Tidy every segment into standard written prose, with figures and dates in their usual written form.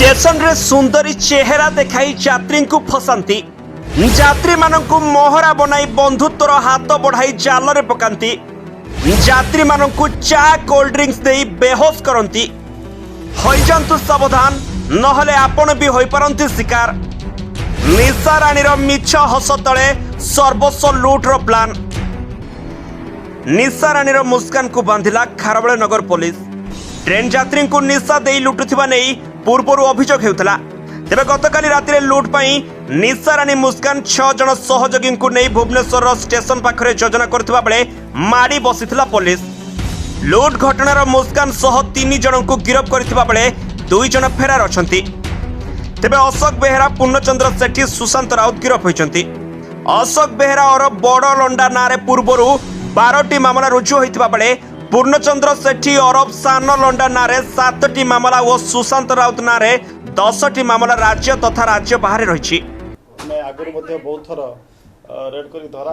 Station रे सुंदरी चेहरा देखाई यात्री को फसांती यात्री मानक मोहरा बनाई बंधुत्वर हाथ बढ़ाई जाल रे पकांती यात्री मानक चा कोल्ड ड्रिंक्स दे बेहोश करंती। होइजंतु सावधान नहले आपण भी होई परंती शिकार। निशा रानीर मिछ हस तले सर्वस्व लुट्र प्लान। निशा रानीर मुस्कान को बांधिला खारबेल नगर पुलिस। ट्रेन यात्री को निशा दे लुटुथिबा नहीं पूर्व अभियोग हेउतला। तेबे गतकाली राति लुट पाई निशा रानी मुस्कान 6 जन सहयोगी को नहीं भुवनेश्वर स्टेशन पाखरे योजना करथिबा बेले माड़ी बसिथिला पुलिस। लुट घटनार मुस्कान सह 3 जन को गिरफ्त करथिबा बेले 2 जन फेरार अछंती। तेबे अशोक बेहेरा पूर्णचंद्र सेठी सुशांत राउत गिरफ्त होइछंती। अशोक बेहेरा और बड़ लंडा नारे पूर्वरु 12टी मामला रुजु होइथिबा बेले पूर्णचंद्र सेठी और सान लंडा नारे 7टी मामला और सुशांत राउत नारे 10टी मामला राज्य तथा राज्य बाहर रही। आगुरी बहुत थर रेड कर धरा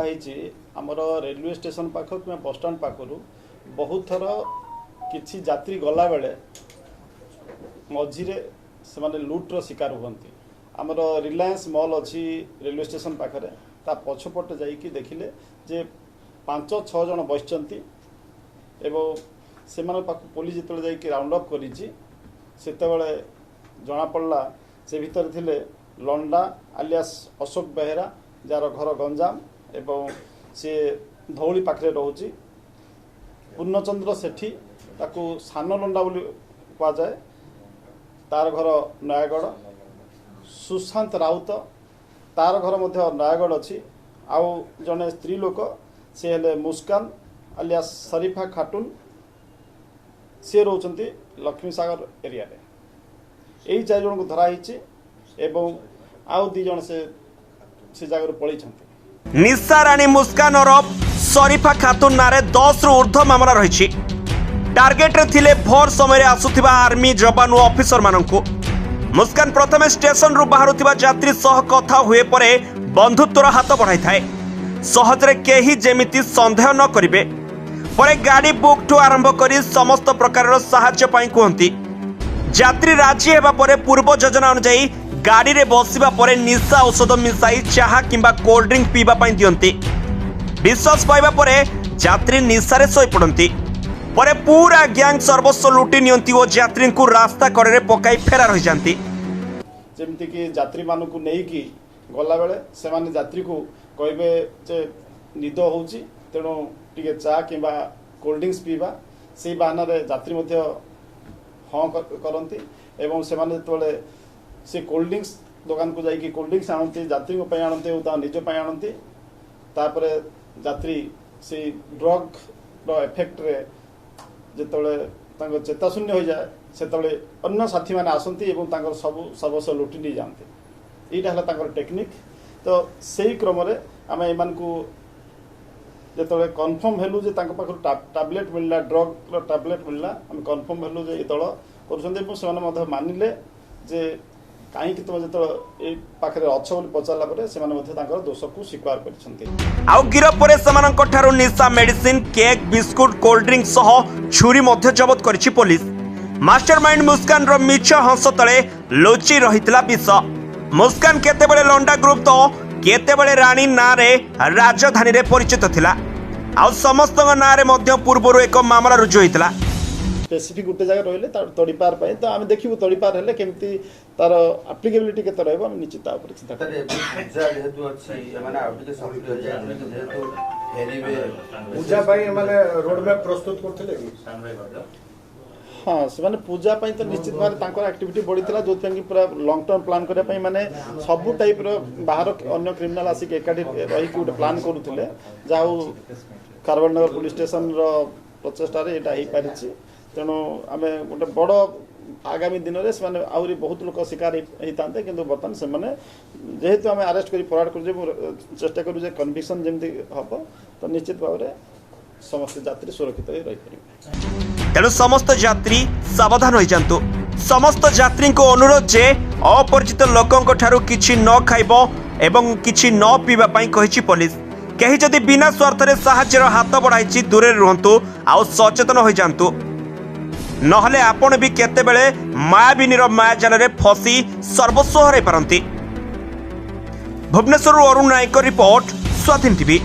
आमर रेलवे स्टेशन पाख कि बस स्टाण पाखर बहुत थर किसी यात्री गला बेले मझीरे से माने लुट्र शिकार हुंती। आमर रिलायंस मॉल अच्छी रेलवे स्टेशन पाखरे ता पछपटे जाइकी देखिले जे 5-6 जन बसचंती एवं से पुलिस जिते जाइए राउंड अप कर जना पड़ा से भितर थिले लंडा आलियास अशोक बेहेरा जार घर गंजाम एवं सी धौली पाखे रोचे। पूर्णचंद्र सेठी ताकू सान लंडा बोली कहुए तार घर नयागढ़। सुशांत राउत तार घर मध्य नयागढ़ अच्छी। आउ जने स्त्री लोक से हेले मुस्कान आलियास शरीफा खाटुन सी रोचंती लक्ष्मी सागर एरिया रे। यही 4 जन को धराई एवं आउ 2 जन से जगह पलि। निशा रानी मुस्कान और शरीफा खातुन नारे 10 रु ऊर्ध्व मामला रही। टार्गेट रे थिले भोर समय आसुथिबा आर्मी जवान और ऑफिसर मानंकु। मुस्कान प्रथमे स्टेशन रु बाहरुथिबा यात्री सह कथा हुए परे बंधुत्वर हाथ बढ़ाई थाए। सहजरे केही जेमिति संदेह न करिवे परे गाड़ी बुक ठू आरंभ करी समस्त प्रकार साहाय्य पाई कहती। यात्री राजी हेबा परे पूर्व योजना अनुसार गाड़ी रे बसिबा परे निशा औषध मिसाई चाहा किंबा कोल्ड ड्रिंक पीबा पाई दियंती। विश्वास पाइबा परे यात्री निशा रे सोई पड़ती। परे पूरा गैंग सर्वस्व लुटी नियंती और यात्री को रास्ता कड़े पकाई फेरार हो जाती। जेमती कि यात्री मानक नहीं कि गला बेले से माने यात्री को कहबे जे निद होउची तेणु टिके चा किंबा कोल्ड ड्रिंक्स पीबा से बहाना रे यात्री मध्य हाँ करती एवं से माने जेतबेले से कोल्ड ड्रिंक्स दुकान को जाइए कोल्ड ड्रिंक्स आणती यात्री आणती और निज आणती तापरे यात्री से ड्रग रो इफेक्ट रे जेतबेले चेताशून्य हो जाए सेतबेले अन्य साथी माने आसंती एवं तांकर सब सर्वस्व लुटी नहीं जाते। यहाँ है टेक्निक। तो सही क्रम आम एमान को जो कन्फर्म हेलु जे पाखु टैबलेट मिलला ड्रग टैबलेट मिलला आम कन्फर्म हेलु जे दल कर मानिले जे कहीं तुम जो पाखे अच्छ बोली पचारा से दोष को स्वीकार कर गिरफ पर निशा medicine cake biscuit cold drink सह छुरी जबत करिछि पुलिस। मास्टरमाइंड मुस्कान रो मिछ हंस तले लुचि रहितला विष। मुस्कान केतेबेले लंडा ग्रुप तो केतेबेले रानी नारे राजधानी रे परिचित थिला। आ समस्त नारे मध्य पूर्वरु एक मामला रुजु होइतला। स्पेसिफिक गोटे जगह रहिले तार तड़ीपार पाए तो आम देखिबु तड़ीपार हेले केमती तार एप्लीकेबिलिटी केते रहबो हम निश्चित ऊपर चिंता पूजा जेहेतु अछि माने आउटे सॉफ्ट हो जाय जेहेतु हेलिवे पूजा पाई माने रोड मैप प्रस्तुत करथिले कि हाँ से माने पूजा पाई तो निश्चित भाव तांकर एक्टिविटी बढ़ीला जो कि पूरा लॉन्ग टर्म प्लान करने पाई माने सब टाइप रो बाहर अन्य क्रिमिनल आसिक एकाठी रही गोटे प्लान करुले जाऊ खारबेल नगर पुलिस स्टेशन रो प्रचेष्टा रे एटा ही पारिछि। तेणु आम गोटे बड़ आगामी दिन में से आहरी बहुत लोक शिकार होता कि बर्तमान से जेहेतु आम अरेस्ट कर फरवर्ड कर चेष्टा करूँ कन्विक्शन जमी हम तो निश्चित भाव में समस्त यात्री सुरक्षित रही पारे। तेणु समस्त यात्री सावधान हो जातु। समस्त यात्री को अनुरोध जे अपरिचित लोकों ठारू किछि न खाइबो एवं किछि न पीबा पई कहिछि पुलिस। कहीं जदि बिना स्वार्थ रे साहाय्यर हाथ बढ़ाई दूरे रुहंतु आ सचेतन हो जातु। नहले आपण भी केतेबेले मायाबिनीर मायाजाल रे फसी सर्वस्व हराई पारंती। भुवनेश्वर अरुण नायक रिपोर्ट, स्वाधीन टीवी।